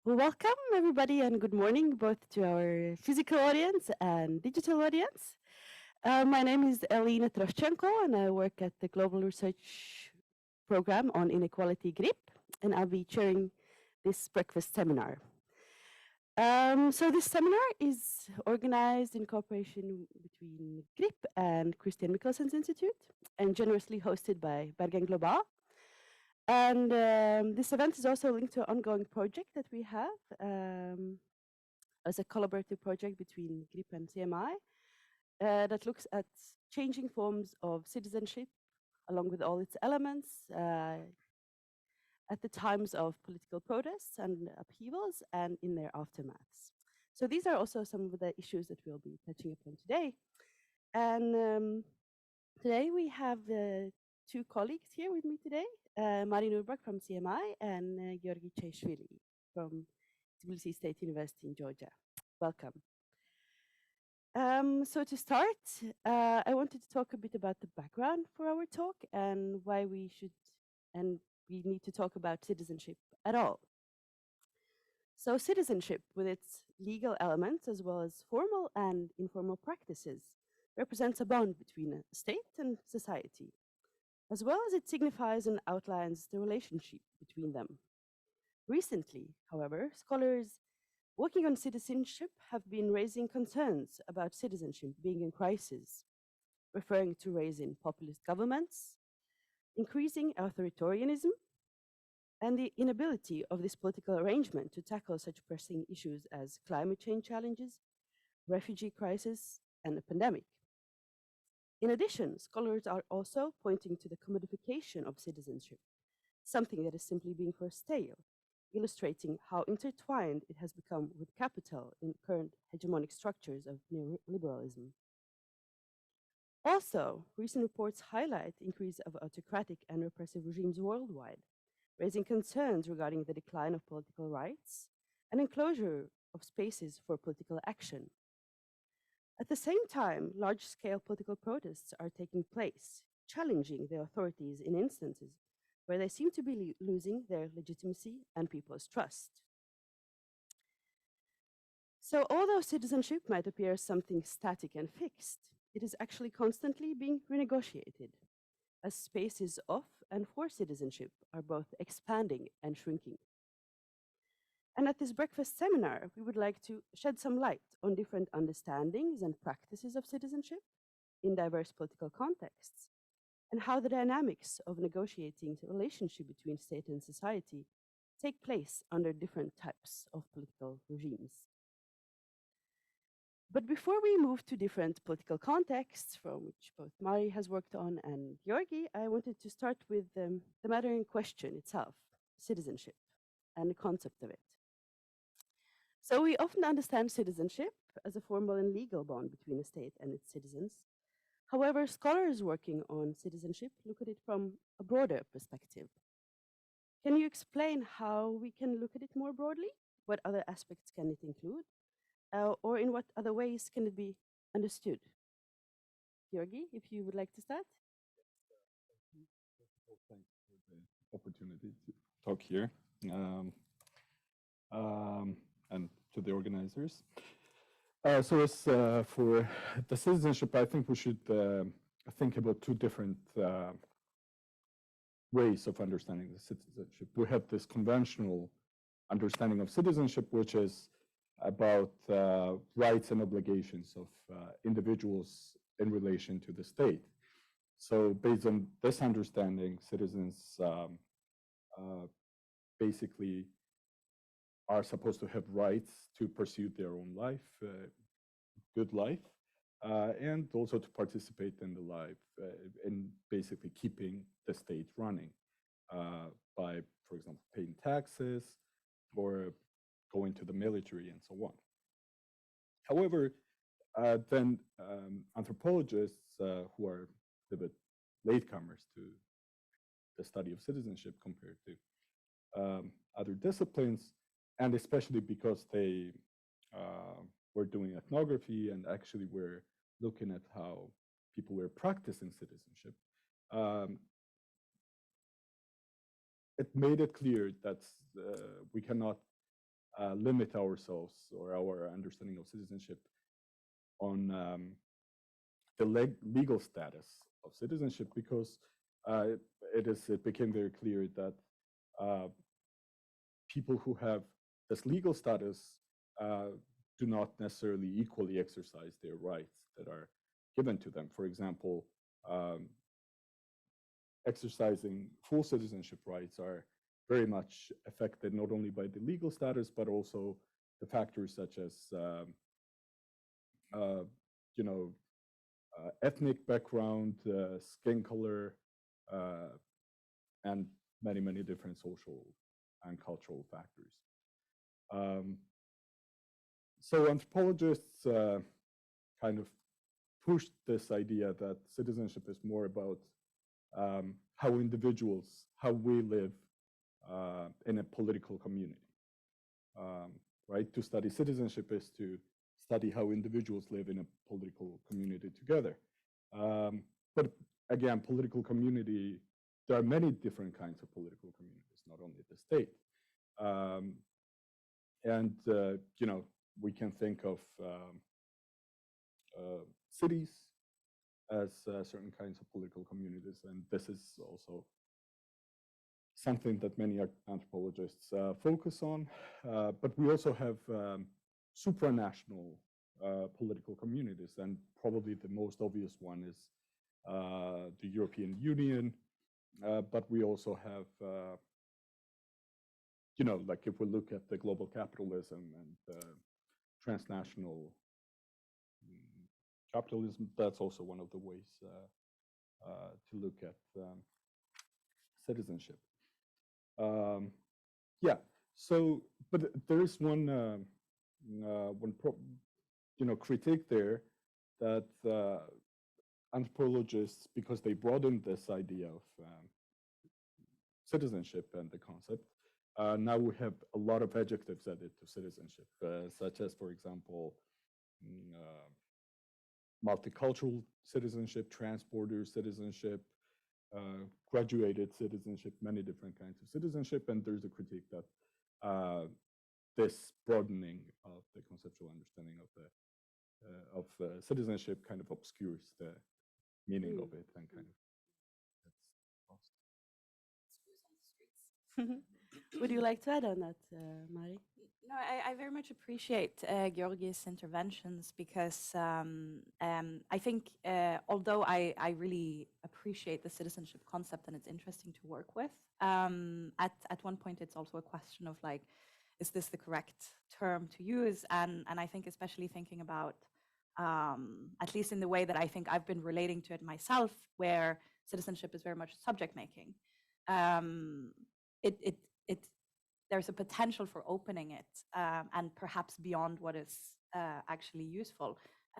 Well, welcome, everybody, and good morning, both to our physical audience and digital audience. My name is Elina Troscenko, and I work at the Global Research Program on Inequality GRIP, and I'll be chairing this breakfast seminar. So this seminar is organized in cooperation between GRIP and Christian Michelson's Institute, and generously hosted by Bergen Global. And this event is also linked to an ongoing project that we have as a collaborative project between GRIP and CMI that looks at changing forms of citizenship along with all its elements at the times of political protests and upheavals and in their aftermaths. So these are also some of the issues that we'll be touching upon today. And today we have two colleagues here with me today, Norbakk from CMI and Giorgi Cheishvili from Tbilisi State University in Georgia. Welcome. So to start, I wanted to talk a bit about the background for our talk and why we should and we need to talk about citizenship at all. So citizenship, with its legal elements as well as formal and informal practices, represents a bond between a state and society, as well as it signifies and outlines the relationship between them. Recently, however, scholars working on citizenship have been raising concerns about citizenship being in crisis, referring to rise in populist governments, increasing authoritarianism, and the inability of this political arrangement to tackle such pressing issues as climate change challenges, refugee crisis, and the pandemic. In addition, scholars are also pointing to the commodification of citizenship, something that is simply being for stale, illustrating how intertwined it has become with capital in current hegemonic structures of neoliberalism. Also, recent reports highlight the increase of autocratic and repressive regimes worldwide, raising concerns regarding the decline of political rights and enclosure of spaces for political action. At the same time, large-scale political protests are taking place, challenging the authorities in instances where they seem to be losing their legitimacy and people's trust. So although citizenship might appear something static and fixed, it is actually constantly being renegotiated, as spaces of and for citizenship are both expanding and shrinking. And at this breakfast seminar, we would like to shed some light on different understandings and practices of citizenship in diverse political contexts, and how the dynamics of negotiating the relationship between state and society take place under different types of political regimes. But before we move to different political contexts, from which both Mari has worked on and Giorgi, I wanted to start with the matter in question itself, citizenship, and the concept of it. So we often understand citizenship as a formal and legal bond between a state and its citizens. However, scholars working on citizenship look at it from a broader perspective. Can you explain how we can look at it more broadly? What other aspects can it include? Or in what other ways can it be understood? Giorgi, if you would like to start. Thanks for the opportunity to talk here and to the organizers. So as for the citizenship, I think we should think about two different ways of understanding the citizenship. We have this conventional understanding of citizenship, which is about rights and obligations of individuals in relation to the state. So based on this understanding, citizens basically are supposed to have rights to pursue their own life, good life, and also to participate in the life, in basically keeping the state running by, for example, paying taxes or going to the military and so on. However, then anthropologists who are a bit latecomers to the study of citizenship compared to other disciplines, and especially because they were doing ethnography and actually were looking at how people were practicing citizenship, it made it clear that we cannot limit ourselves or our understanding of citizenship on the legal status of citizenship, because it became very clear that people who have this legal status do not necessarily equally exercise their rights that are given to them. For example, exercising full citizenship rights are very much affected not only by the legal status, but also the factors such as you know, ethnic background, skin color, and many different social and cultural factors. So anthropologists kind of pushed this idea that citizenship is more about how individuals, how we live in a political community. Right? To study citizenship is to study how individuals live in a political community together. But again, political community, there are many different kinds of political communities, not only the state. And you know, we can think of cities as certain kinds of political communities, and this is also something that many anthropologists focus on. But we also have supranational political communities, and probably the most obvious one is the European Union. But we also have, you know, like if we look at the global capitalism and transnational capitalism, that's also one of the ways to look at citizenship. Yeah. So, but there is one critique there that anthropologists, because they broadened this idea of citizenship and the concept, now we have a lot of adjectives added to citizenship, such as, for example, multicultural citizenship, transborder citizenship, graduated citizenship, many different kinds of citizenship. And there's a critique that this broadening of the conceptual understanding of citizenship kind of obscures the meaning of it and kind of gets lost. Would you like to add on that, Mari? No, I very much appreciate Giorgi's interventions, because I think although I really appreciate the citizenship concept and it's interesting to work with, at one point it's also a question of like, is this the correct term to use? And I think especially thinking about, at least in the way that I think I've been relating to it myself, where citizenship is very much subject making, there's a potential for opening it and perhaps beyond what is actually useful.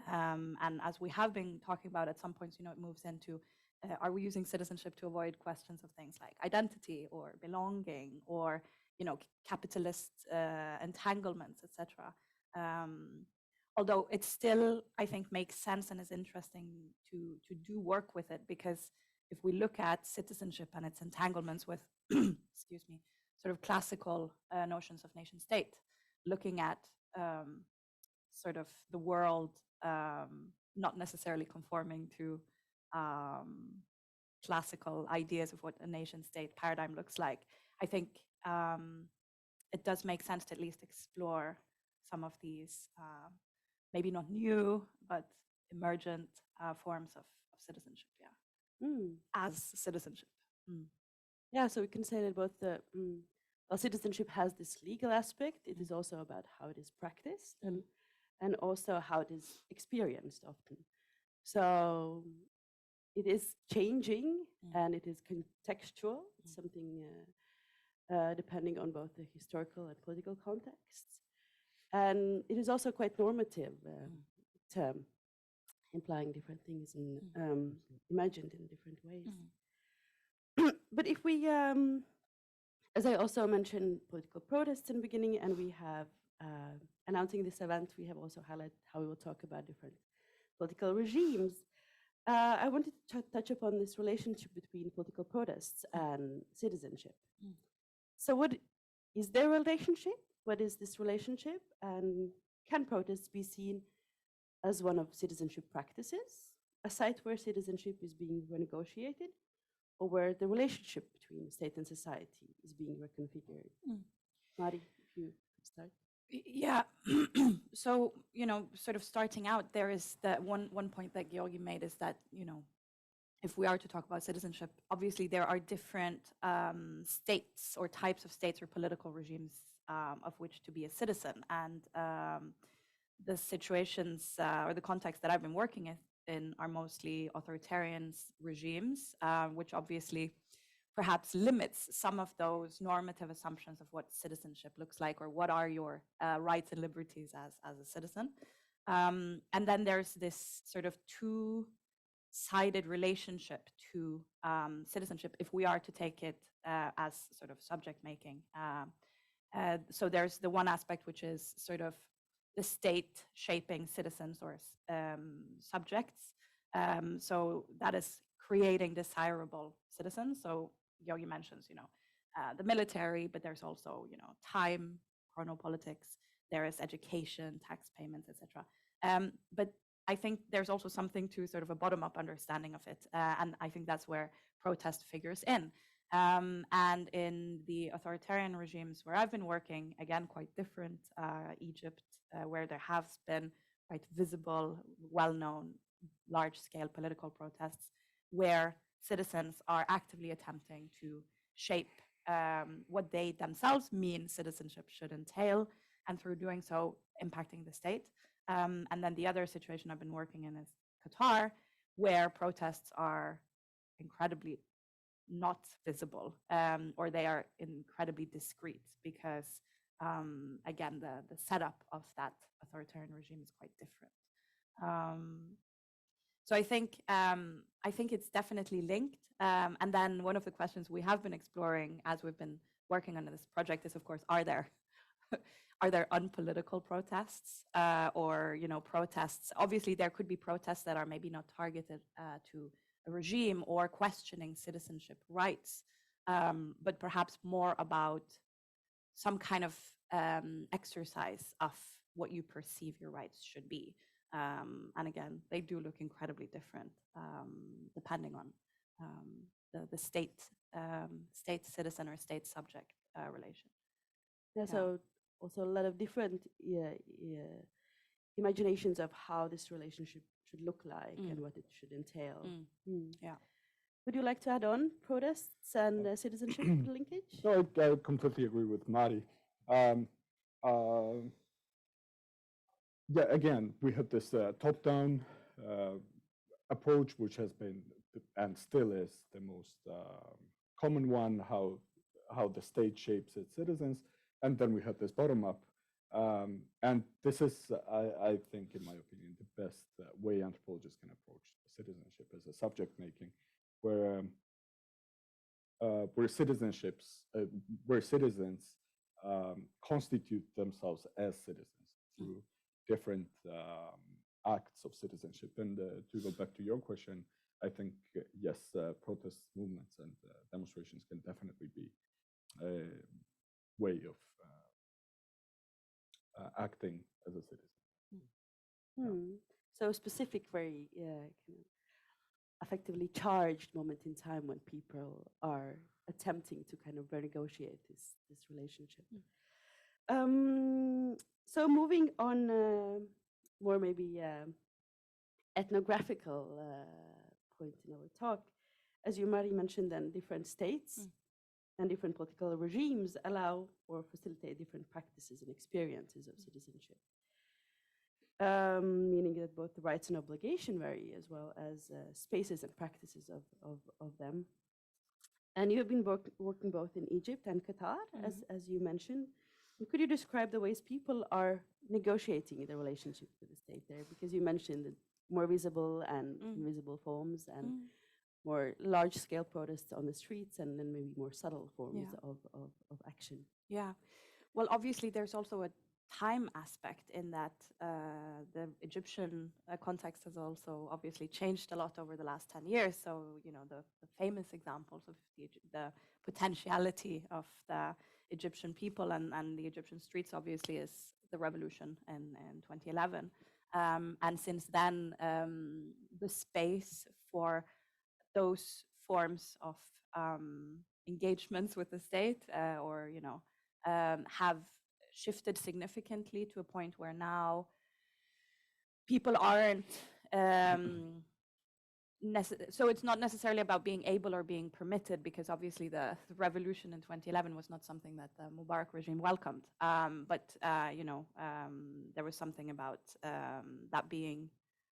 And as we have been talking about, at some points, you know, it moves into, are we using citizenship to avoid questions of things like identity or belonging or, you know, capitalist entanglements, etc. Although it still, I think, makes sense and is interesting to do work with it, because if we look at citizenship and its entanglements with, excuse me, sort of classical notions of nation state, looking at sort of the world not necessarily conforming to classical ideas of what a nation state paradigm looks like, I think it does make sense to at least explore some of these maybe not new, but emergent forms of citizenship, as citizenship. Yeah, so we can say that both well, citizenship has this legal aspect. It is also about how it is practiced and also how it is experienced often. So it is changing and it is contextual. It's something depending on both the historical and political contexts. And it is also quite normative term, implying different things and imagined in different ways. But if we, as I also mentioned, political protests in the beginning, and we have announcing this event, we have also highlighted how we will talk about different political regimes. I wanted to touch upon this relationship between political protests and citizenship. So what is their relationship? what is this relationship, and can protests be seen as one of citizenship practices, a site where citizenship is being renegotiated, or where the relationship between state and society is being reconfigured? Mari, if you could start. Yeah. So, sort of starting out, there is that one point that Giorgi made is that, if we are to talk about citizenship, obviously there are different states or types of states or political regimes of which to be a citizen. And the situations or the context that I've been working in are mostly authoritarian regimes, which obviously perhaps limits some of those normative assumptions of what citizenship looks like, or what are your rights and liberties as a citizen. And then there's this sort of two-sided relationship to citizenship, if we are to take it as sort of subject making. So there's the one aspect, which is sort of the state shaping citizens or subjects. So that is creating desirable citizens. So Giorgi mentions, the military, but there's also, time, chronopolitics, there is education, tax payments, etc. But I think there's also something to sort of a bottom-up understanding of it. And I think that's where protest figures in. And in the authoritarian regimes where I've been working, again, quite different, Egypt, where there have been quite visible, well-known, large-scale political protests, where citizens are actively attempting to shape what they themselves mean citizenship should entail, and through doing so, impacting the state. And then the other situation I've been working in is Qatar, where protests are incredibly not visible, or they are incredibly discreet, because again, the setup of that authoritarian regime is quite different. So I think it's definitely linked. And then one of the questions we have been exploring as we've been working on this project is, of course, are there unpolitical protests, or protests? Obviously, there could be protests that are maybe not targeted to a regime or questioning citizenship rights, but perhaps more about some kind of exercise of what you perceive your rights should be. And again, they do look incredibly different depending on the state citizen or state subject relation. Yeah, so also a lot of different imaginations of how this relationship should look like and what it should entail. Yeah. Would you like to add on protests and citizenship linkage? No, I completely agree with Mari. Yeah, again, we had this top-down approach, which has been and still is the most common one, how the state shapes its citizens. And then we have this bottom-up. And this is, I think, in my opinion, the best way anthropologists can approach citizenship as a subject making, where citizens constitute themselves as citizens through different acts of citizenship. And to go back to your question, I think, yes, protest movements and demonstrations can definitely be a way of acting as a citizen. So a specific, very kind of effectively charged moment in time when people are attempting to kind of renegotiate this relationship. So moving on, more maybe ethnographical point in our talk, as you Mari mentioned, then different states and different political regimes allow or facilitate different practices and experiences of citizenship. Meaning that both the rights and obligation vary, as well as spaces and practices of them. And you have been working both in Egypt and Qatar, as you mentioned. Could you describe the ways people are negotiating their relationship with the state there? Because you mentioned the more visible and invisible forms, and more large-scale protests on the streets, and then maybe more subtle forms of action. Yeah. Well, obviously, there's also a time aspect in that the Egyptian context has also obviously changed a lot over the last 10 years. So, you know, the famous examples of the potentiality of the Egyptian people and the Egyptian streets obviously is the revolution in 2011. And since then, the space for those forms of engagements with the state or, you know, have shifted significantly to a point where now people aren't so it's not necessarily about being able or being permitted, because obviously the revolution in 2011 was not something that the Mubarak regime welcomed. But you know, there was something about that being,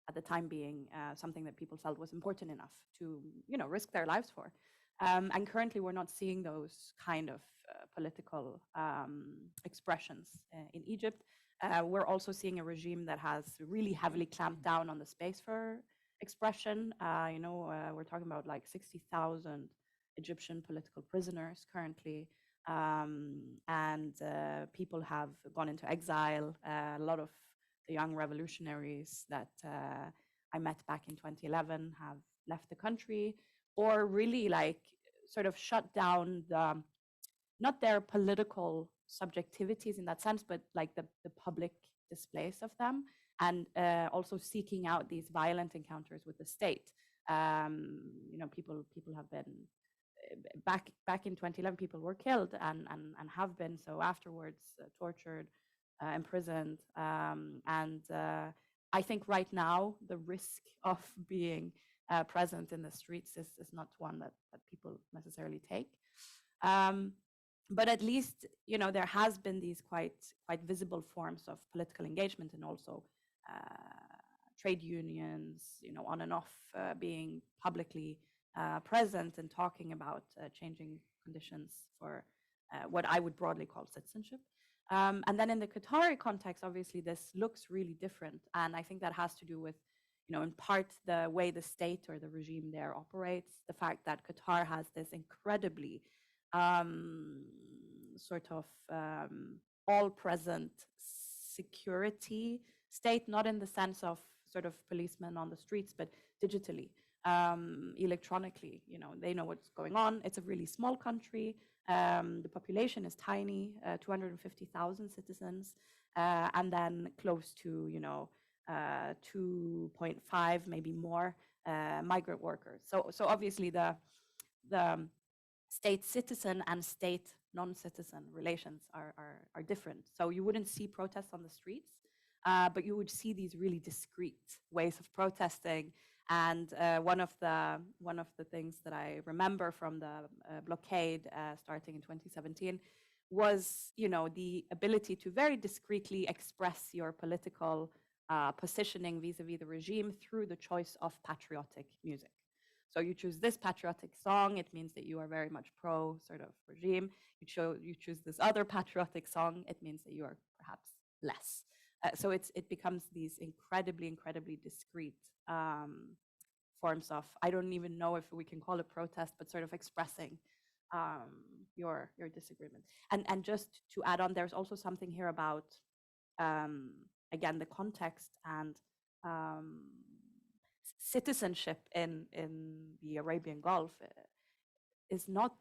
at the time being, something that people felt was important enough to, you know, risk their lives for. And currently, we're not seeing those kind of political expressions in Egypt. We're also seeing a regime that has really heavily clamped down on the space for expression. You know, we're talking about like 60,000 Egyptian political prisoners currently, and people have gone into exile. A lot of the young revolutionaries that I met back in 2011 have left the country, or really like sort of shut down the, not their political subjectivities in that sense, but like the public displays of them, and also seeking out these violent encounters with the state. You know, people have been back in 2011. People were killed and have been so afterwards, tortured, imprisoned, and I think right now the risk of being present in the streets is not one that people necessarily take. But at least, you know, there has been these quite visible forms of political engagement, and also trade unions, you know, on and off, being publicly present and talking about changing conditions for what I would broadly call citizenship. And then in the Qatari context, obviously, this looks really different. And I think that has to do with, you know, in part the way the state or the regime there operates, the fact that Qatar has this incredibly sort of all-present security state, not in the sense of sort of policemen on the streets, but digitally, electronically. You know, they know what's going on. It's a really small country. The population is tiny, 250,000 citizens, and then close to, you know, 2.5, maybe more, migrant workers. So obviously the state citizen and state non-citizen relations are different. So you wouldn't see protests on the streets, but you would see these really discrete ways of protesting. And one of the things that I remember from the blockade starting in 2017 was, you know, the ability to very discreetly express your political positioning vis-a-vis the regime through the choice of patriotic music. So you choose this patriotic song, it means that you are very much pro sort of regime. You choose this other patriotic song, it means that you are perhaps less. So it becomes these incredibly discrete forms of, I don't even know if we can call it protest, but sort of expressing your disagreement. And just to add on, there's also something here about, again, the context and citizenship in the Arabian Gulf is not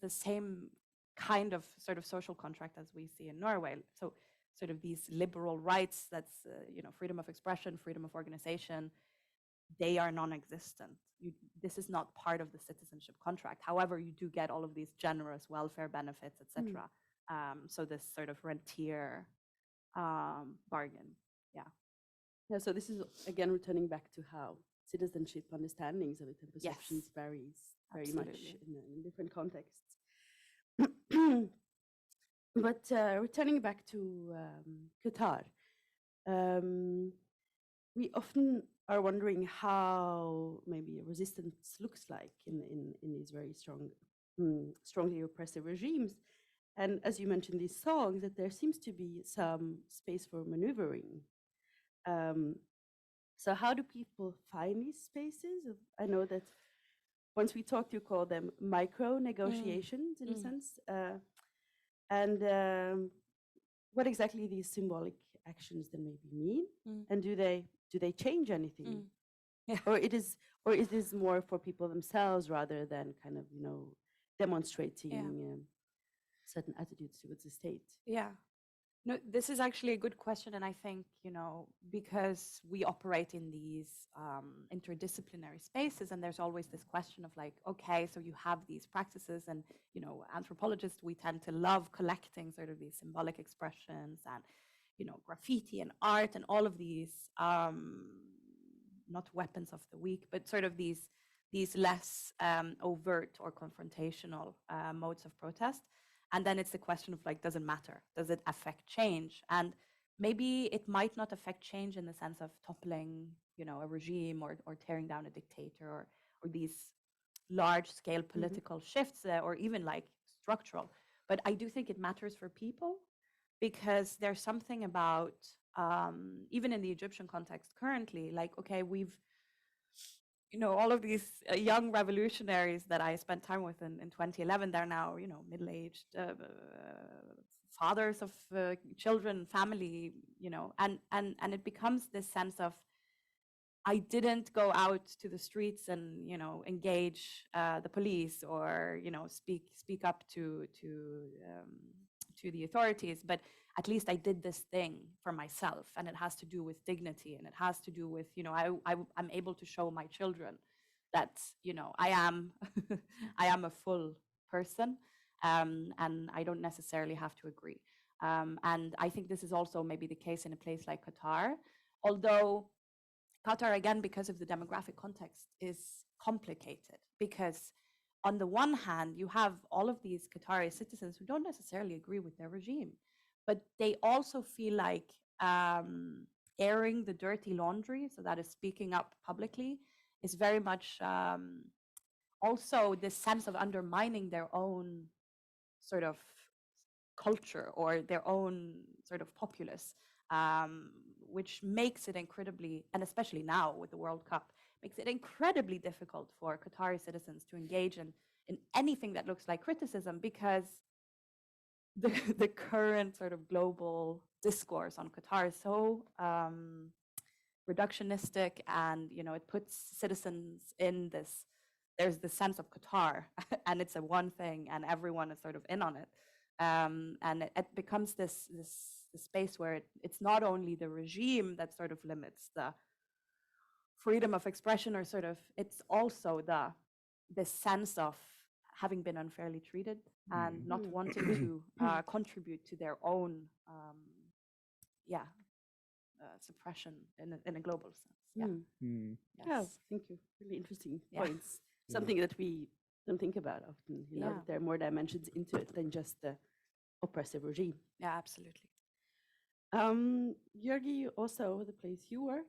the same kind of sort of social contract as we see in Norway. So sort of these liberal rights, that's you know, freedom of expression, freedom of organization, they are non-existent. This is not part of the citizenship contract. However, you do get all of these generous welfare benefits, etc. So this sort of rentier bargain. Yeah, so this is again returning back to how citizenship understandings of it and perceptions varies very much in different contexts. But returning back to Qatar, we often are wondering how maybe resistance looks like in these very strongly oppressive regimes. And as you mentioned, these songs, that there seems to be some space for maneuvering. So how do people find these spaces? I know that once we talked, you call them micro negotiations in a sense. And what exactly these symbolic actions then maybe mean, Mm. and do they change anything, Mm. Yeah. or it is more for people themselves rather than kind of demonstrating Yeah. certain attitudes towards the state. Yeah. No, this is actually a good question. And I think, because we operate in these interdisciplinary spaces, and there's always this question of like, okay, so you have these practices, and, anthropologists, we tend to love collecting sort of these symbolic expressions and, graffiti and art and all of these, not weapons of the weak, but sort of these less overt or confrontational modes of protest. And then it's the question of like, does it matter? Does it affect change? And maybe it might not affect change in the sense of toppling, a regime or tearing down a dictator or these large scale political shifts or even like structural. But I do think it matters for people because there's something about, even in the Egyptian context currently, like, okay, we've, all of these young revolutionaries that I spent time with in 2011, they're now, middle-aged fathers of children, family, and it becomes this sense of, I didn't go out to the streets and, engage the police or, speak up to the authorities, but at least I did this thing for myself, and it has to do with dignity, and it has to do with, I'm able to show my children that, I am, I am a full person, and I don't necessarily have to agree. And I think this is also maybe the case in a place like Qatar, although Qatar, again, because of the demographic context, is complicated because on the one hand, you have all of these Qatari citizens who don't necessarily agree with their regime, but they also feel like airing the dirty laundry, so that is speaking up publicly, is very much also this sense of undermining their own sort of culture or their own sort of populace, which makes it incredibly, and especially now with the World Cup, makes it incredibly difficult for Qatari citizens to engage in anything that looks like criticism because the current sort of global discourse on Qatar is so reductionistic, and it puts citizens in this. There's this sense of Qatar, and it's a one thing, and everyone is sort of in on it, and it becomes this space where it's not only the regime that sort of limits the freedom of expression, or sort of it's also the sense of having been unfairly treated and not wanting to contribute to their own suppression in a global sense. Yes. Yeah, thank you. Really interesting Yeah. points. Something that we don't think about often. Yeah. That there are more dimensions into it than just the oppressive regime. Yeah, absolutely. Giorgi, also the place you work,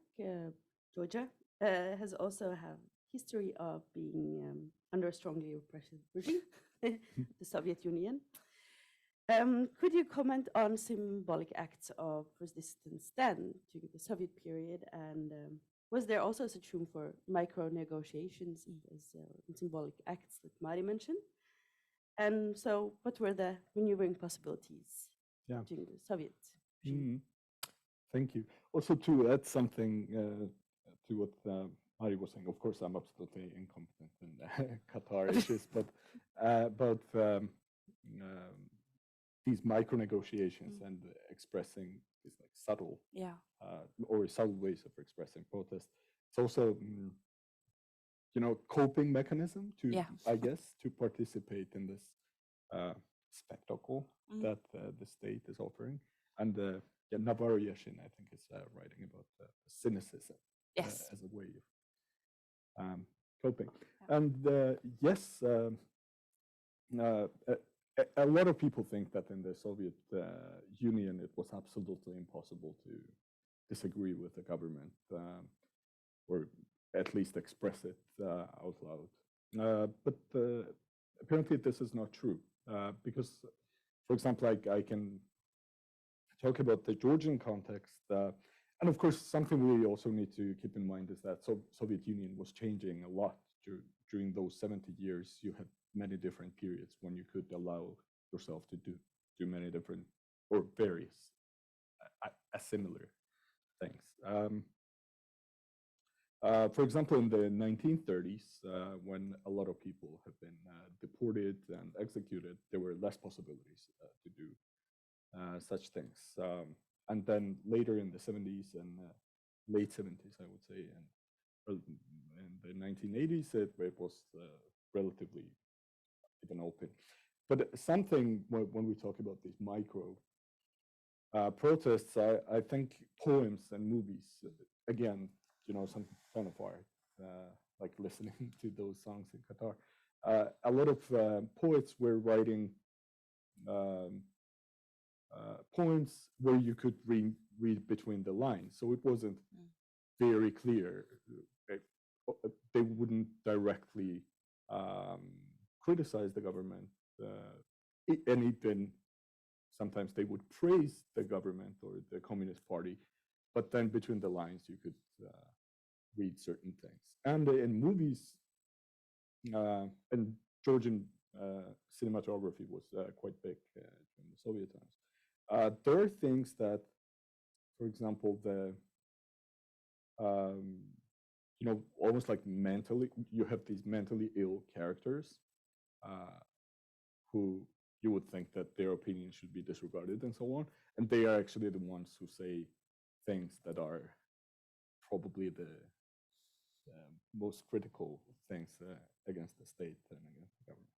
Georgia, has also have history of being under a strongly repressive regime, the Soviet Union. Could you comment on symbolic acts of resistance then during the Soviet period, and was there also such room for micro negotiations as symbolic acts that Mari mentioned? And so, what were the maneuvering possibilities during the Soviet regime? Thank you. Also, to add something to what Mari was saying, of course, I'm absolutely incompetent in Qatar issues, but these micro negotiations and expressing these like subtle or subtle ways of expressing protest. It's also coping mechanism to I guess to participate in this spectacle that the state is offering. And Navarro Yashin, I think, is writing about cynicism as a way of coping. And yes, a lot of people think that in the Soviet Union, it was absolutely impossible to disagree with the government or at least express it out loud. But apparently this is not true because, for example, I can talk about the Georgian context. And of course, something we also need to keep in mind is that Soviet Union was changing a lot during those 70 years. You had many different periods when you could allow yourself to do many different or various similar things. For example, in the 1930s, when a lot of people have been deported and executed, there were less possibilities to do such things. And then later in the 70s and late 70s, I would say, and in the 1980s, it was relatively even open. But something when we talk about these micro protests, I think poems and movies, again, some kind of art, like listening to those songs in Qatar. A lot of poets were writing poems where you could read between the lines. So it wasn't very clear. They wouldn't directly criticize the government, and even sometimes they would praise the government or the Communist Party, but then between the lines you could read certain things. And in movies, and Georgian cinematography was quite big during the Soviet times. There are things that, for example, almost like you have these mentally ill characters who you would think that their opinion should be disregarded and so on. And they are actually the ones who say things that are probably the most critical things against the state and against the government.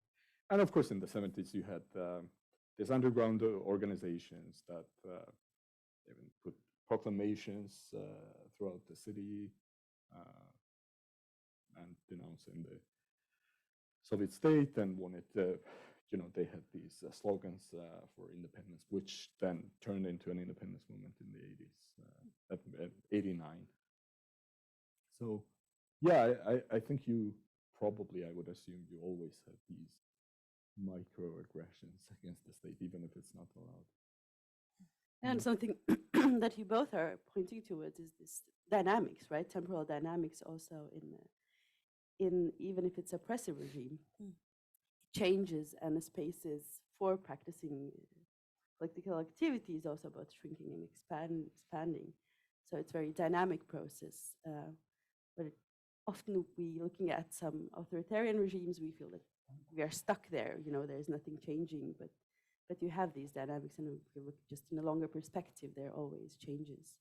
And of course, in the 70s, you had these underground organizations that even put proclamations throughout the city and denouncing the Soviet state and wanted they had these slogans for independence, which then turned into an independence movement in the 80s, at 89. So, yeah, I think you probably, I would assume you always have these microaggressions against the state, even if it's not allowed. And something that you both are pointing towards is this dynamics, right? Temporal dynamics also in even if it's oppressive regime, changes and the spaces for practicing political activity is also about shrinking and expanding. So it's a very dynamic process. But often we looking at some authoritarian regimes, we feel that we are stuck there. There's nothing changing, but you have these dynamics, and if you look just in a longer perspective, there are always changes.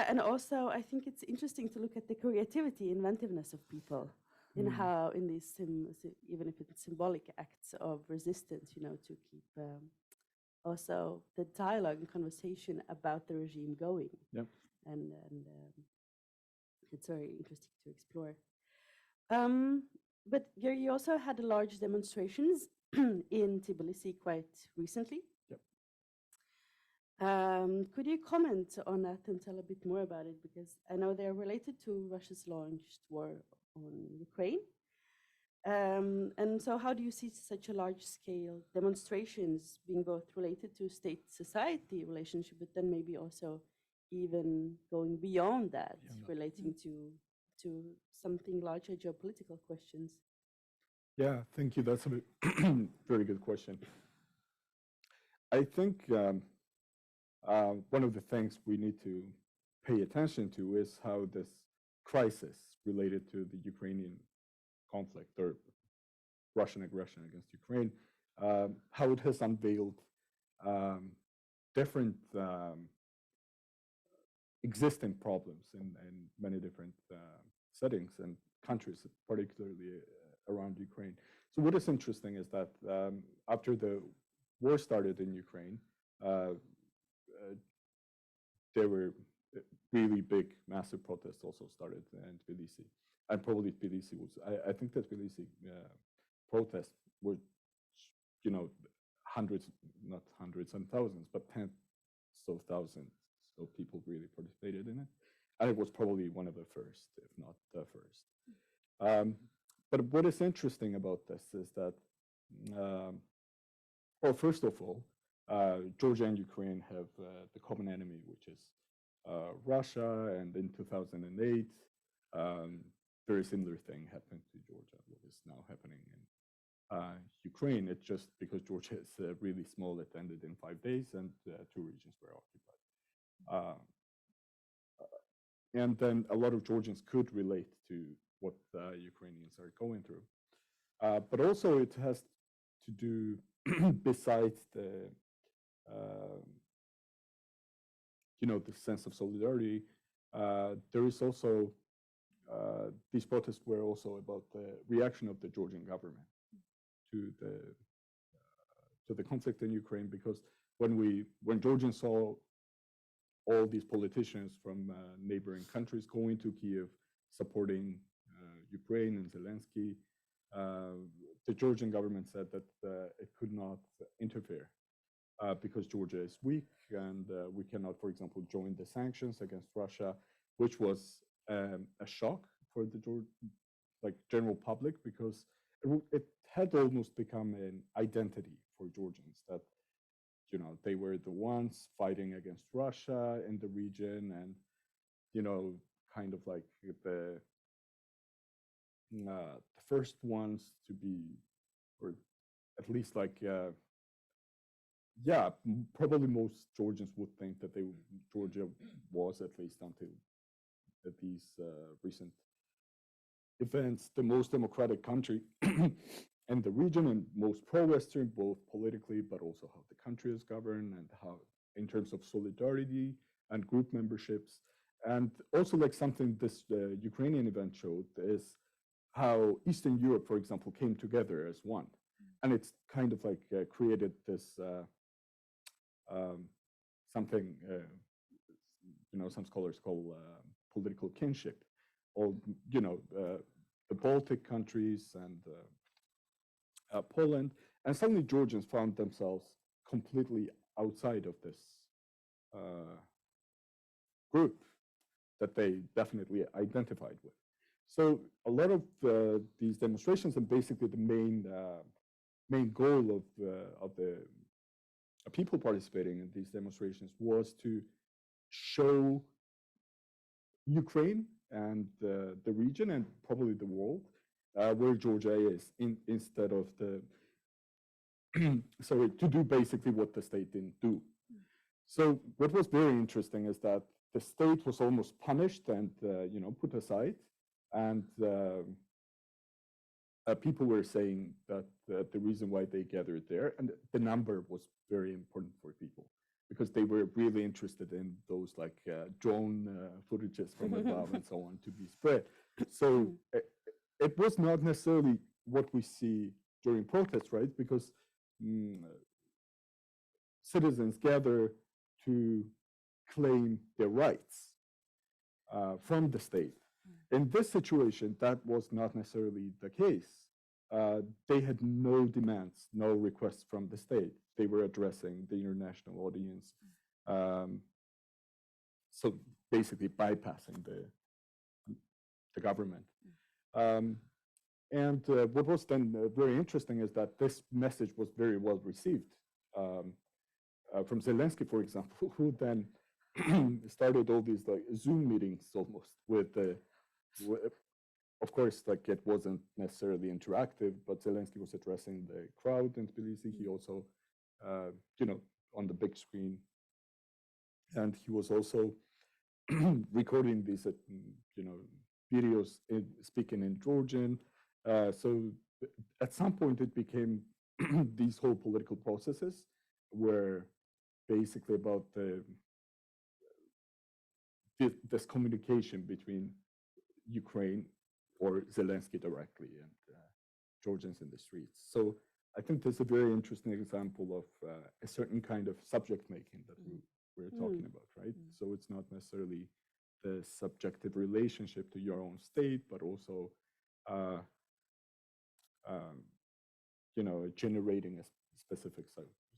And also I think it's interesting to look at the creativity, inventiveness of people in how in these even if it's symbolic acts of resistance, to keep also the dialogue and conversation about the regime going. Yep. And it's very interesting to explore. But you also had large demonstrations in Tbilisi quite recently. Yep. Could you comment on that and tell a bit more about it? Because I know they're related to Russia's launched war on Ukraine. And so how do you see such a large-scale demonstrations being both related to state-society relationship, but then maybe also even going beyond that, relating to something larger geopolitical questions? Yeah, thank you. That's a very good question. I think one of the things we need to pay attention to is how this crisis related to the Ukrainian conflict or Russian aggression against Ukraine, how it has unveiled different existing problems in many different settings and countries, particularly around Ukraine. So what is interesting is that after the war started in Ukraine, there were really big, massive protests also started in Tbilisi. And probably Tbilisi was, I think that Tbilisi protests were, hundreds, not hundreds and thousands, but tens of thousands of people really participated in it. And it was probably one of the first, if not the first. But what is interesting about this is that, well, first of all, Georgia and Ukraine have the common enemy, which is Russia. And in 2008, very similar thing happened to Georgia, what is now happening Ukraine. It's just because Georgia is really small, it ended in 5 days, and 2 regions were occupied. And then a lot of Georgians could relate to what Ukrainians are going through. But also it has to do, besides the, the sense of solidarity, there is also, these protests were also about the reaction of the Georgian government to the conflict in Ukraine, because when Georgians saw all these politicians from neighboring countries going to Kiev, supporting Ukraine and Zelensky, the Georgian government said that it could not interfere because Georgia is weak and we cannot, for example, join the sanctions against Russia, which was a shock for the general public, because it had almost become an identity for Georgians that they were the ones fighting against Russia in the region, and kind of like the first ones to be, or at least like probably most Georgians would think that Georgia was, at least until these recent events, the most democratic country in the region and most pro-Western, both politically, but also how the country is governed and how, in terms of solidarity and group memberships. And also, like, something this Ukrainian event showed is how Eastern Europe, for example, came together as one. And it's kind of like created this something, some scholars call political kinship. All, the Baltic countries and Poland, and suddenly Georgians found themselves completely outside of this group that they definitely identified with. So a lot of these demonstrations, and basically the main goal of the people participating in these demonstrations was to show Ukraine and the region and probably the world where Georgia is, instead of to do basically what the state didn't do. So what was very interesting is that the state was almost punished and put aside, and people were saying that the reason why they gathered there, and the number was very important for people, because they were really interested in those like drone footages from above and so on to be spread. So it was not necessarily what we see during protests, right? Because citizens gather to claim their rights from the state. In this situation, that was not necessarily the case. They had no demands, no requests from the state. They were addressing the international audience. So basically bypassing the government. And what was then very interesting is that this message was very well received from Zelensky, for example, who then started all these like Zoom meetings almost with of course, like it wasn't necessarily interactive, but Zelensky was addressing the crowd in Tbilisi. He also, on the big screen, and he was also recording these, videos speaking in Georgian. So at some point it became these whole political processes were basically about this communication between Ukraine or Zelensky directly and Georgians in the streets. So I think that's a very interesting example of a certain kind of subject making that we're talking about, right? So it's not necessarily the subjective relationship to your own state, but also, generating a specific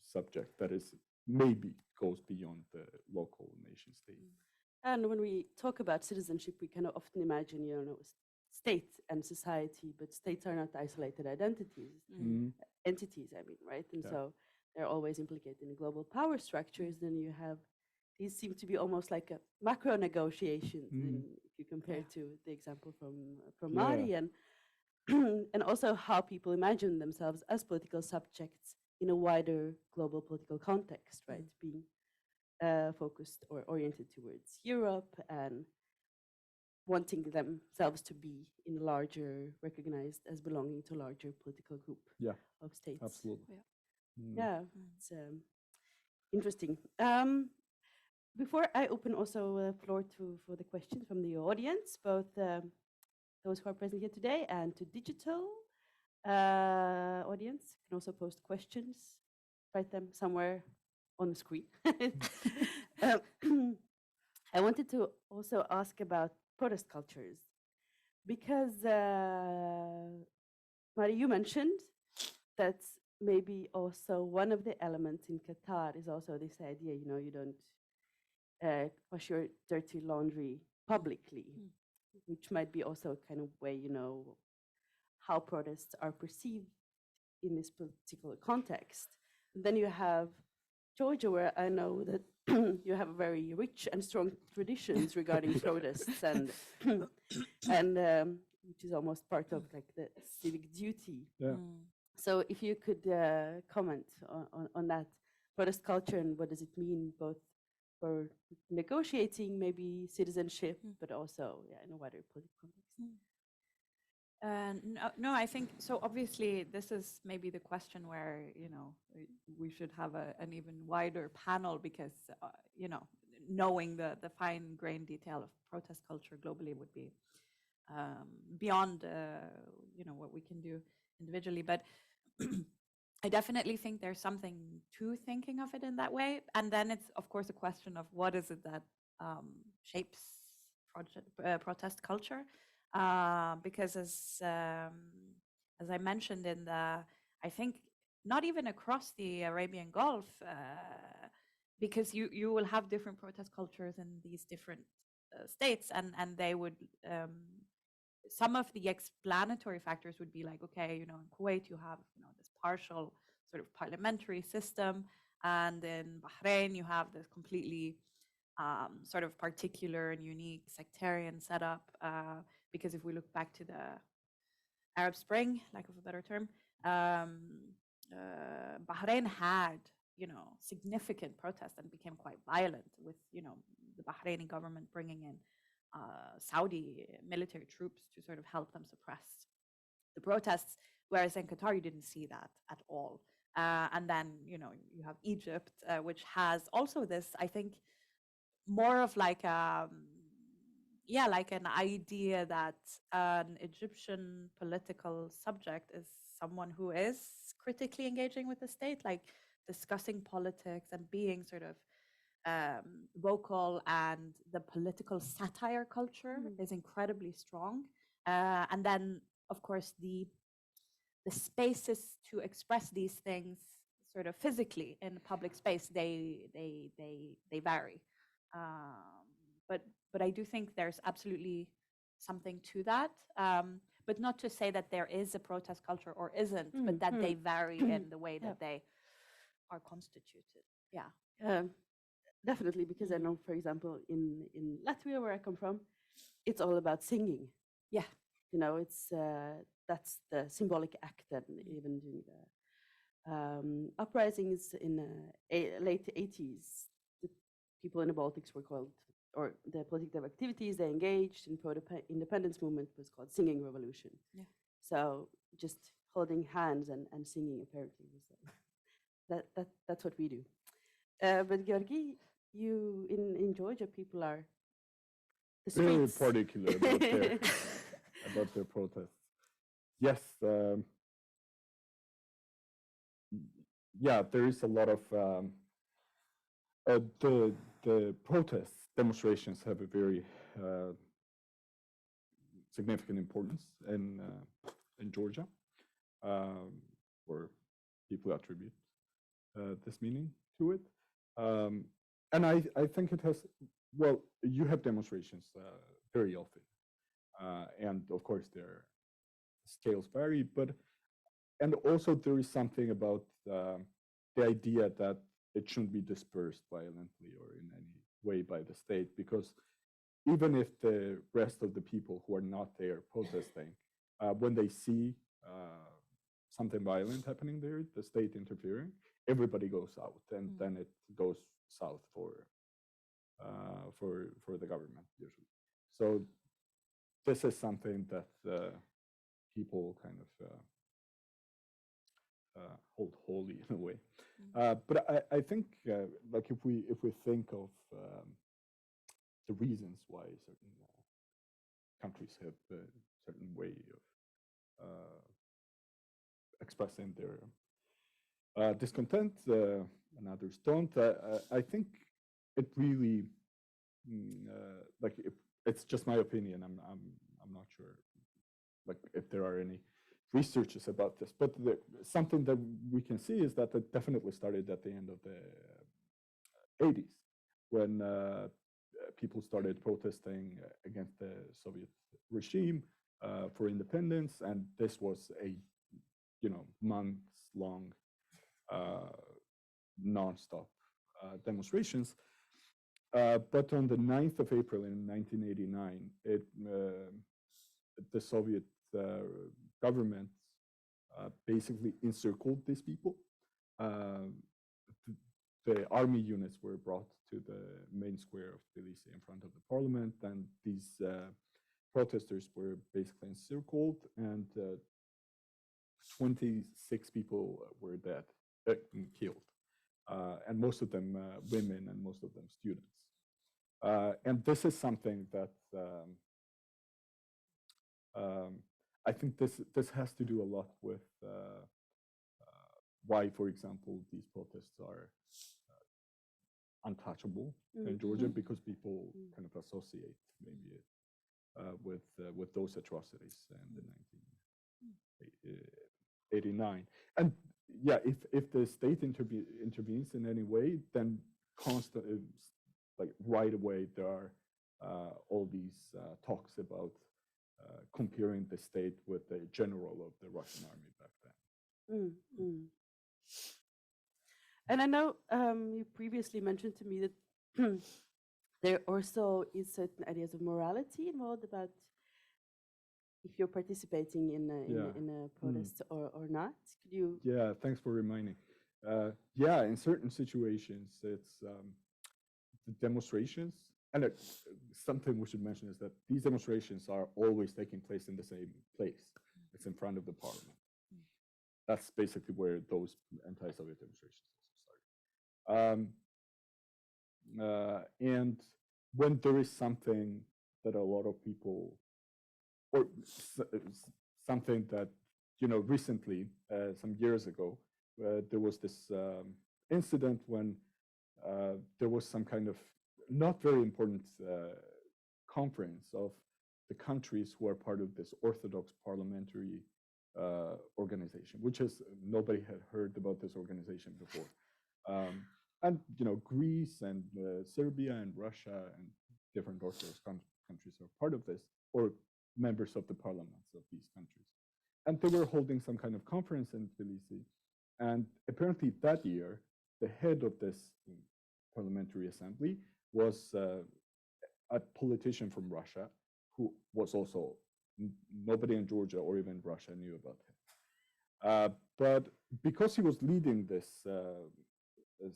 subject that is maybe goes beyond the local nation state. And when we talk about citizenship, we kind of often imagine, state and society, but states are not isolated entities, right? And so they're always implicated in global power structures. Then you have, these seem to be almost like a macro negotiations if you compare to the example from Mari. And and also how people imagine themselves as political subjects in a wider global political context, right? Being focused or oriented towards Europe and wanting themselves to be in larger, recognized as belonging to a larger political group of states. Absolutely. Yeah, it's interesting. Before I open also the floor for the questions from the audience, both those who are present here today and to digital audience can also post questions, write them somewhere on the screen. I wanted to also ask about protest cultures because Mari, you mentioned that maybe also one of the elements in Qatar is also this idea, you know, you don't wash your dirty laundry publicly, which might be also a kind of way, you know, how protests are perceived in this particular context. And then you have Georgia, where I know that you have very rich and strong traditions regarding protests, and which is almost part of like the civic duty. Yeah. So if you could comment on that protest culture and what does it mean both for negotiating maybe citizenship, but also in a wider political context. No, I think so. Obviously, this is maybe the question where we should have an even wider panel because knowing the fine-grained detail of protest culture globally would be beyond what we can do individually. But I definitely think there's something to thinking of it in that way. And then it's of course a question of what is it that shapes protest culture. Because as I mentioned I think not even across the Arabian Gulf, because you will have different protest cultures in these different states, and they would some of the explanatory factors would be like, okay, in Kuwait you have this partial sort of parliamentary system, and in Bahrain you have this completely sort of particular and unique sectarian setup. Because if we look back to the Arab Spring, lack of a better term, Bahrain had, significant protests and became quite violent with, the Bahraini government bringing in Saudi military troops to sort of help them suppress the protests. Whereas in Qatar, you didn't see that at all. And then, you have Egypt, which has also this, I think, more of like like an idea that an Egyptian political subject is someone who is critically engaging with the state, like discussing politics and being sort of vocal, and the political satire culture is incredibly strong. And then, of course, the spaces to express these things sort of physically in public space, they vary. But I do think there's absolutely something to that. But not to say that there is a protest culture or isn't, but that they vary in the way that they are constituted. Yeah. Definitely, because I know, for example, in Latvia, where I come from, it's all about singing. Yeah. It's that's the symbolic act, and even during the uprisings in late 80s, the people in the Baltics were called, or the political activities they engaged in pro-independence movement was called singing revolution. Yeah. So just holding hands and singing apparently was that's what we do. But Giorgi, you in Georgia, people are the very streets. particular about their protests. Yes, there is a lot of the protests, demonstrations have a very significant importance in Georgia, where people attribute this meaning to it. And I think it has, well, you have demonstrations very often. And of course, their scales vary, and also there is something about the idea that it shouldn't be dispersed violently or in any way by the state, because even if the rest of the people who are not there protesting when they see something violent happening there, the state interfering, everybody goes out, and then it goes south for the government usually. So this is something that people kind of hold holy in a way. But I think like if we think of the reasons why certain countries have a certain way of expressing their discontent and others don't, I think it really like if it's just my opinion. I'm not sure like if there are any researches about this, but something that we can see is that it definitely started at the end of the 80s when people started protesting against the Soviet regime for independence, and this was a months-long non-stop demonstrations. But on the 9th of April in 1989, the Soviet government basically encircled these people. The army units were brought to the main square of Tbilisi in front of the parliament, and these protesters were basically encircled, and 26 people were dead, killed, and most of them women and most of them students. And this is something that I think this has to do a lot with why, for example, these protests are untouchable in Georgia, because people kind of associate maybe with those atrocities in the 1989. And yeah, if the state intervenes in any way, then constantly, like right away, there are all these talks about comparing the state with the general of the Russian army back then. And I know you previously mentioned to me that there also is certain ideas of morality involved about if you're participating in a protest or not. Could you? Yeah, thanks for reminding. Yeah, in certain situations, it's the demonstrations. And something we should mention is that these demonstrations are always taking place in the same place. It's in front of the parliament. That's basically where those anti-Soviet demonstrations also started. And when there is something that a lot of people, or something that, recently, some years ago, there was this incident when there was some kind of not very important conference of the countries who are part of this Orthodox parliamentary organization, which is nobody had heard about this organization before. And Greece and Serbia and Russia and different Orthodox countries are part of this, or members of the parliaments of these countries. And they were holding some kind of conference in Tbilisi. And apparently that year, the head of this parliamentary assembly was a politician from Russia who was also, nobody in Georgia or even Russia knew about him. But because he was leading this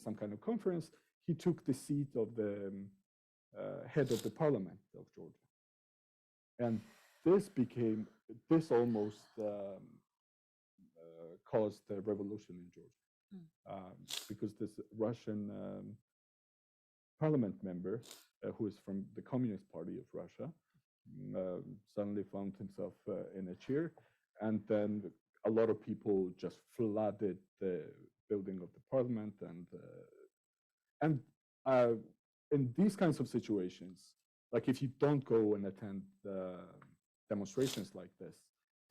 some kind of conference, he took the seat of the head of the parliament of Georgia. And this almost caused a revolution in Georgia. Because this Russian parliament member, who is from the Communist Party of Russia, suddenly found himself in a chair, and then a lot of people just flooded the building of the parliament, and in these kinds of situations, like if you don't go and attend demonstrations like this,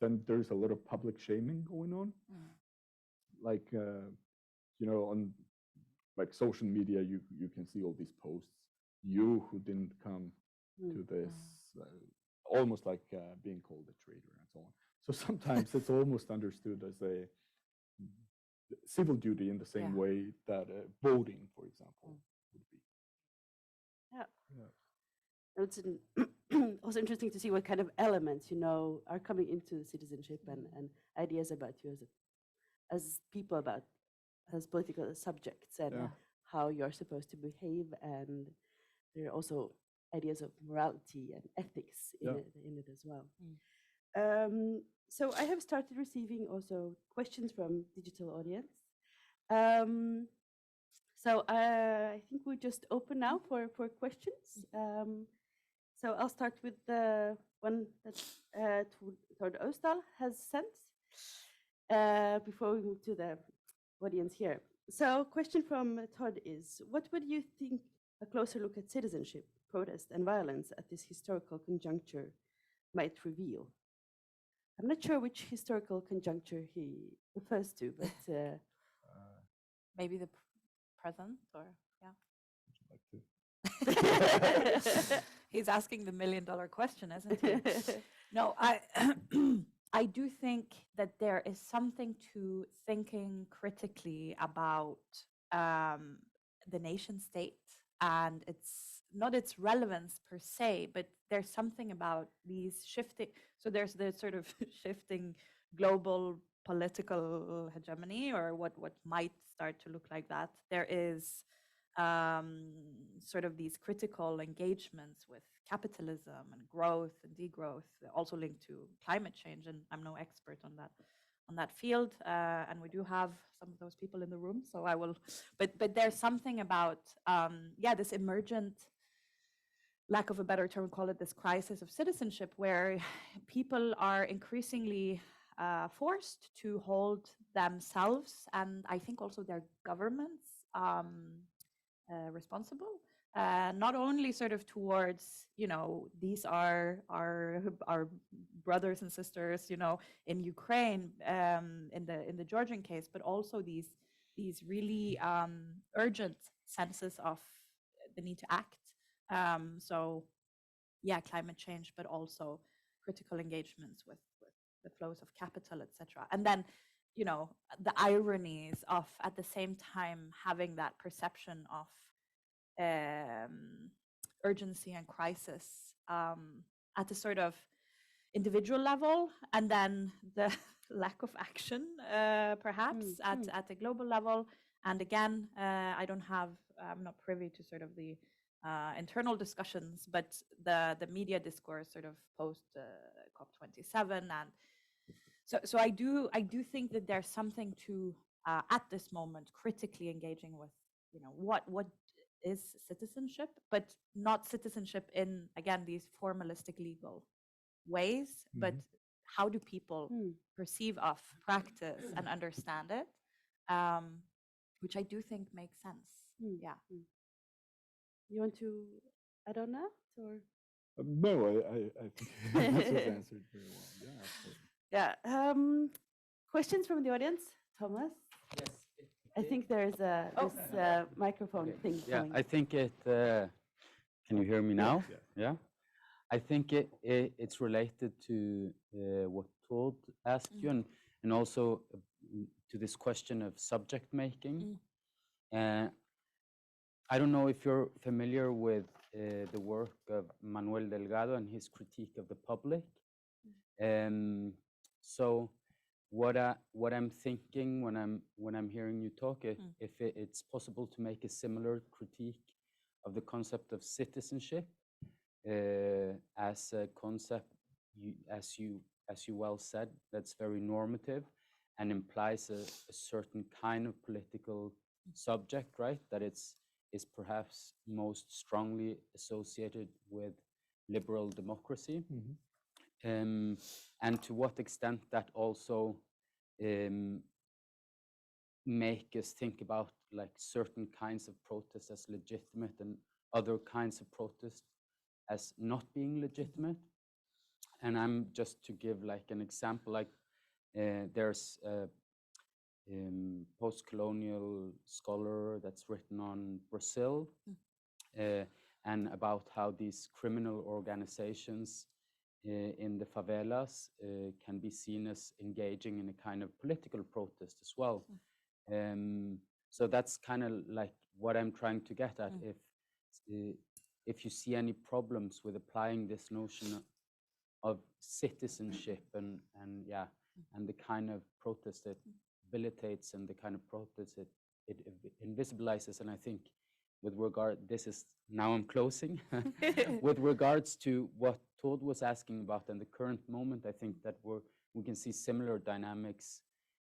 then there's a lot of public shaming going on. Like on like social media, you can see all these posts. You who didn't come to this, almost like being called a traitor and so on. So sometimes it's almost understood as a civil duty in the same way that voting, for example, would be. Yeah. It's also interesting to see what kind of elements, are coming into citizenship and ideas about you as people, about as political subjects, and Yeah. how you're supposed to behave. And there are also ideas of morality and ethics in it as well. So I have started receiving also questions from digital audience. So I think we just open now for questions. So I'll start with the one that Tord Ostal has sent before we move to the audience here. So question from Todd is, what would you think a closer look at citizenship, protest and violence at this historical conjuncture might reveal? I'm not sure which historical conjuncture he refers to, but Maybe the present, or Would you like to? he's asking the $1 million question, isn't he? No, I do think that there is something to thinking critically about the nation state and its relevance per se, but there's something about these shifting. So there's the sort of shifting global political hegemony, or what might start to look like that. There is sort of these critical engagements with capitalism and growth and degrowth, also linked to climate change. And I'm no expert on that field, and we do have some of those people in the room. So I will, but there's something about this emergent, lack of a better term, call it this crisis of citizenship, where people are increasingly forced to hold themselves, and I think also their governments, responsible, not only sort of towards, these are our brothers and sisters, in Ukraine, in the Georgian case, but also these really urgent senses of the need to act. So yeah, climate change, but also critical engagements with the flows of capital, etc. And then, the ironies of, at the same time, having that perception of urgency and crisis at a sort of individual level, and then the lack of action, perhaps at a global level. And again, I'm not privy to sort of the internal discussions, but the media discourse sort of post COP27, and so I do think that there's something to at this moment critically engaging with, what is citizenship, but not citizenship in, again, these formalistic legal ways, but how do people perceive of, practice, and understand it, which I do think makes sense. Yeah. You want to add on that, or? No, I think this was answered very well. Yeah, absolutely. Yeah. Questions from the audience, Thomas? Yes. I think there's this microphone thing. Yeah, coming. I think it. Can you hear me now? Yes. Yeah. I think it's related to what Todd asked you, and also to this question of subject making. I don't know if you're familiar with the work of Manuel Delgado and his critique of the public. So what I'm thinking when I'm hearing you talk, if it's possible to make a similar critique of the concept of citizenship as a concept, as you well said, that's very normative and implies a certain kind of political subject, right? That is perhaps most strongly associated with liberal democracy. And to what extent that also make us think about like certain kinds of protests as legitimate and other kinds of protests as not being legitimate. And I'm just to give like an example, like there's a post-colonial scholar that's written on Brazil and about how these criminal organizations in the favelas can be seen as engaging in a kind of political protest as well. So that's kind of like what I'm trying to get at. if you see any problems with applying this notion of citizenship and the kind of protest it habilitates and the kind of protest it invisibilizes. And I think with regard, now I'm closing, with regards to what Todd was asking about in the current moment, I think that we can see similar dynamics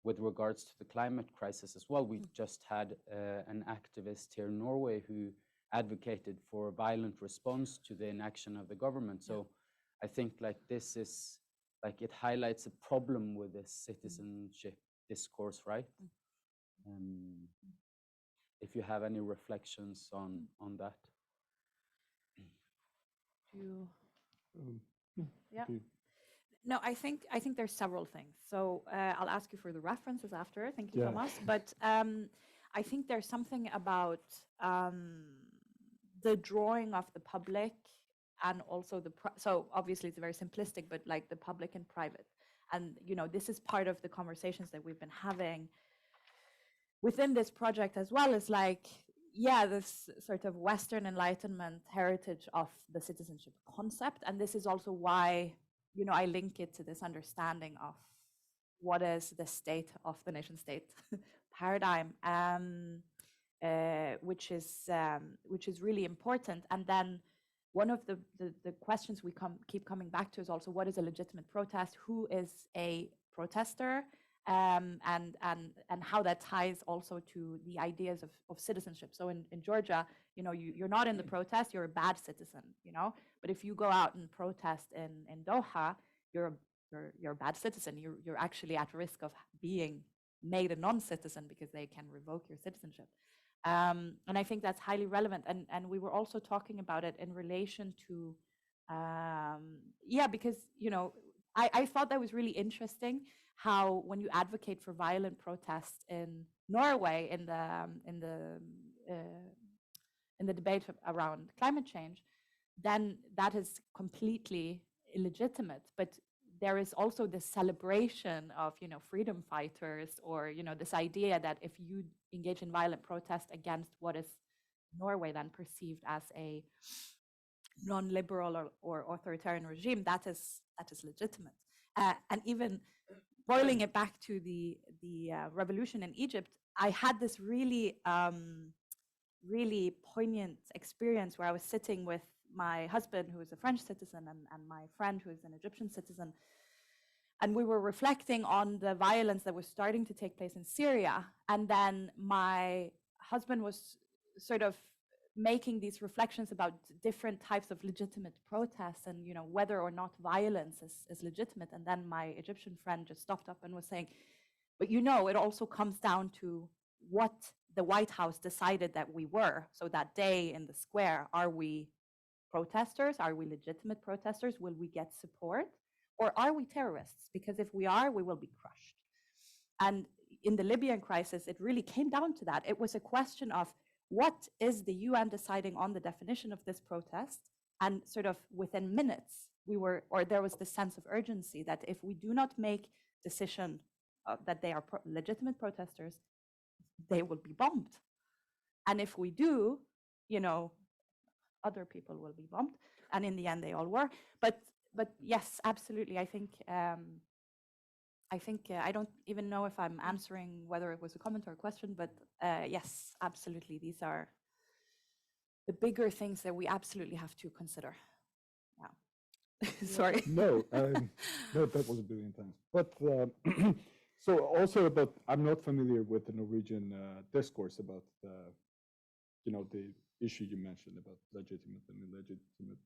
with regards to the climate crisis as well. We just had an activist here in Norway who advocated for a violent response to the inaction of the government. So I think like this is, like it highlights a problem with this citizenship discourse, right? If you have any reflections on that. Yeah. No, I think there's several things. So I'll ask you for the references after. Thank you, Thomas. But I think there's something about the drawing of the public and also so obviously it's very simplistic, but like the public and private. And, you know, this is part of the conversations that we've been having within this project as well, is like, yeah, this sort of Western Enlightenment heritage of the citizenship concept. And this is also why, you know, I link it to this understanding of what is the state of the nation state paradigm, which is really important. And then one of the questions we keep coming back to is also, what is a legitimate protest? Who is a protester? And how that ties also to the ideas of citizenship. So in Georgia, you know, you're not in the protest, you're a bad citizen, you know. But if you go out and protest in Doha, you're a bad citizen. You're actually at risk of being made a non-citizen because they can revoke your citizenship. And I think that's highly relevant. And we were also talking about it in relation to, because, you know, I thought that was really interesting how when you advocate for violent protests in Norway in the debate around climate change, then that is completely illegitimate. But there is also this celebration of, you know, freedom fighters, or, you know, this idea that if you engage in violent protest against what is Norway then perceived as a non-liberal or authoritarian regime, that is legitimate. And even boiling it back to the revolution in Egypt, I had this really poignant experience where I was sitting with my husband, who is a French citizen, and my friend, who is an Egyptian citizen. And we were reflecting on the violence that was starting to take place in Syria. And then my husband was sort of making these reflections about different types of legitimate protests and, you know, whether or not violence is legitimate. And then my Egyptian friend just stopped up and was saying, but, you know, it also comes down to what the White House decided that we were. So that day in the square, are we protesters? Are we legitimate protesters? Will we get support? Or are we terrorists? Because if we are, we will be crushed. And in the Libyan crisis, it really came down to that. It was a question of, what is the UN deciding on the definition of this protest? And sort of within minutes, there was this sense of urgency that if we do not make decision that they are legitimate protesters, they will be bombed. And if we do, you know, other people will be bombed. And in the end, they all were. But yes, absolutely. I think I don't even know if I'm answering whether it was a comment or a question, but yes, absolutely. These are the bigger things that we absolutely have to consider. Yeah. Sorry. No, that was a brilliant answer. But so also about, I'm not familiar with the Norwegian discourse about you know, the issue you mentioned about legitimate and illegitimate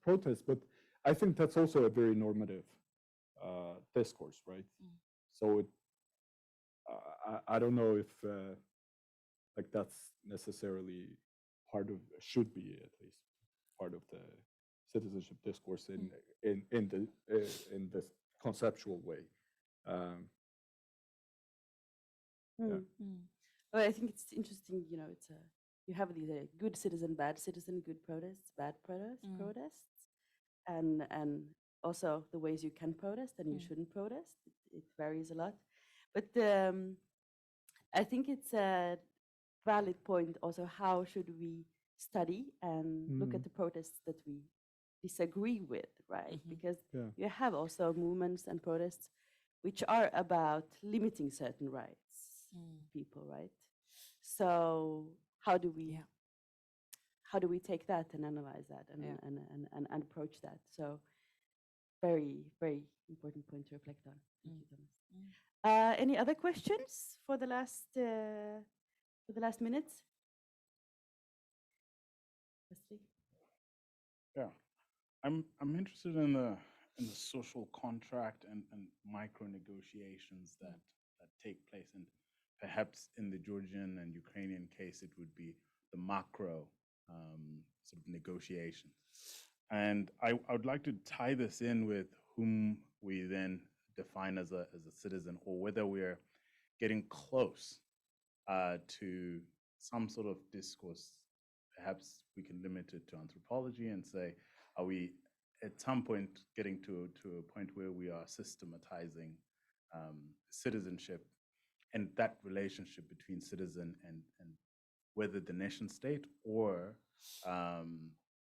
protests, but I think that's also a very normative discourse, right? So it, I don't know if like that's necessarily part of, should be at least part of the citizenship discourse in this conceptual way. Well, I think it's interesting, you know, it's you have these good citizen, bad citizen, good protests, bad protests, and also the ways you can protest and you shouldn't protest. It varies a lot, but I think it's a valid point also. How should we study and look at the protests that we disagree with, right? Because you have also movements and protests which are about limiting certain rights, people, right? So how do we take that and analyze that and approach that? So very, very important point to reflect on. Thank you, Thomas. Any other questions for the last minutes? Wesley? Yeah, I'm interested in the social contract and micro negotiations that take place, and perhaps in the Georgian and Ukrainian case, it would be the macro sort of negotiations. And I would like to tie this in with whom we then define as a citizen, or whether we're getting close to some sort of discourse. Perhaps we can limit it to anthropology and say, are we at some point getting to a point where we are systematizing citizenship and that relationship between citizen and whether the nation state or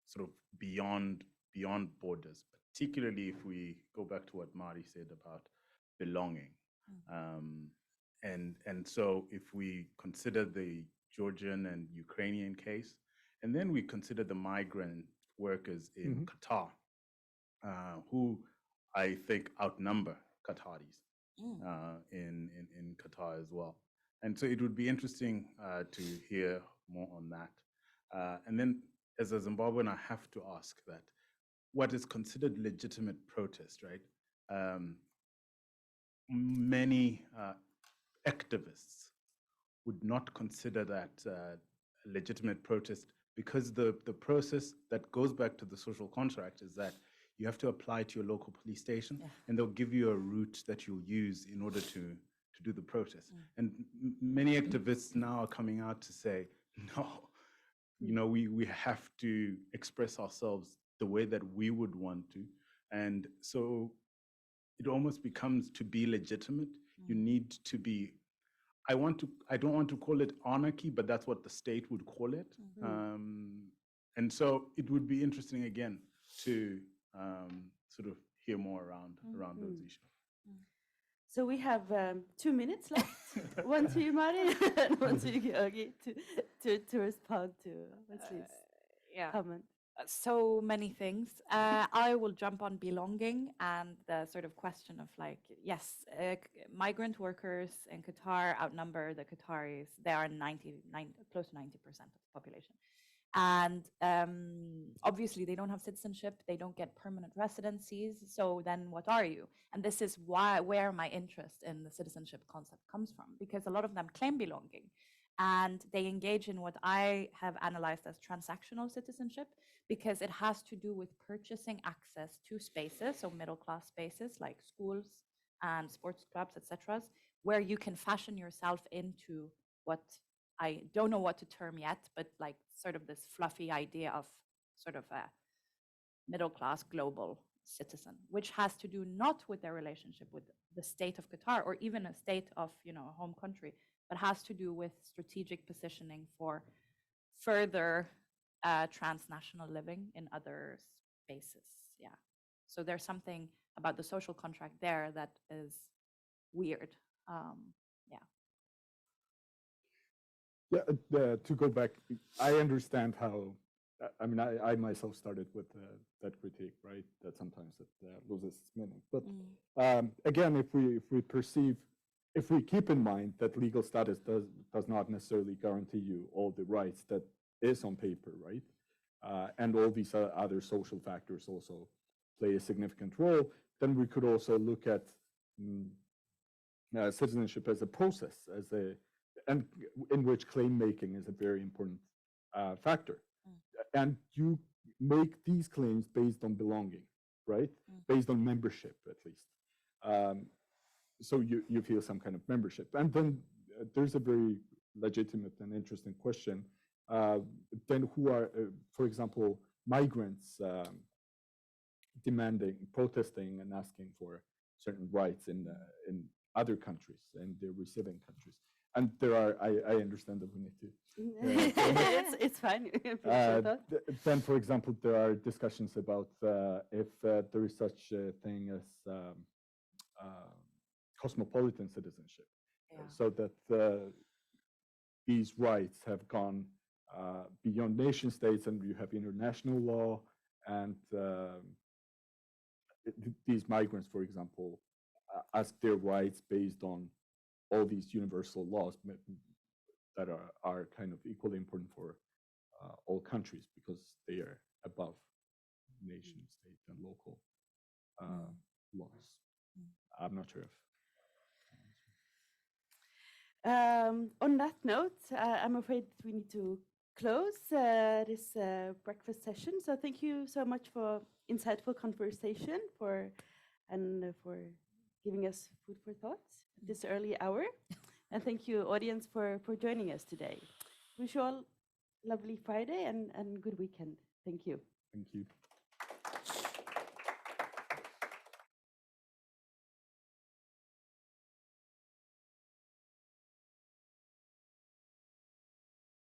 sort of beyond borders, particularly if we go back to what Mari said about belonging. And so if we consider the Georgian and Ukrainian case, and then we consider the migrant workers in Qatar, who I think outnumber Qataris in Qatar as well. And so it would be interesting to hear more on that. And then as a Zimbabwean, I have to ask that what is considered legitimate protest, right? Many activists would not consider that legitimate protest, because the process that goes back to the social contract is that you have to apply to your local police station, and they'll give you a route that you'll use in order to do the protest. And many activists now are coming out to say, no, you know, we have to express ourselves the way that we would want to. And so it almost becomes, to be legitimate, you need to be, I don't want to call it anarchy, but that's what the state would call it. And so it would be interesting again to sort of hear more around those issues. So we have 2 minutes left. One to you, Mari, and one to you, Giorgi, to respond to Wesley's comment. So many things. I will jump on belonging and the sort of question of like, yes, migrant workers in Qatar outnumber the Qataris. They are close to 90% of the population. And obviously they don't have citizenship, they don't get permanent residencies. So then what are you? And this is where my interest in the citizenship concept comes from, because a lot of them claim belonging and they engage in what I have analyzed as transactional citizenship, because it has to do with purchasing access to spaces, so middle-class spaces like schools and sports clubs, etc., where you can fashion yourself into what I don't know what to term yet, but like sort of this fluffy idea of sort of a middle-class global citizen, which has to do not with their relationship with the state of Qatar or even a state of, you know, a home country, but has to do with strategic positioning for further transnational living in other spaces. Yeah. So there's something about the social contract there that is weird. To go back, I understand how, I mean, I myself started with that critique, right? That sometimes it loses its meaning. But again, if we keep in mind that legal status does not necessarily guarantee you all the rights that is on paper, right? And all these other social factors also play a significant role, then we could also look at citizenship as a process, and in which claim making is a very important factor. And you make these claims based on belonging, right? Based on membership, at least. So you feel some kind of membership. And then there's a very legitimate and interesting question. Then who are, for example, migrants protesting and asking for certain rights in other countries and the receiving countries. and there are, I understand that we need to. It's fine. Finish your thought. Then, for example, there are discussions about if there is such a thing as cosmopolitan citizenship, so that these rights have gone beyond nation states, and you have international law, and these migrants, for example, ask their rights based on all these universal laws that are kind of equally important for all countries because they are above nation, state, and local laws. I'm not sure if. On that note, I'm afraid we need to close this breakfast session. So thank you so much for insightful conversation, for giving us food for thought this early hour. And thank you, audience, for joining us today. Wish you all lovely Friday and good weekend. Thank you. Thank you.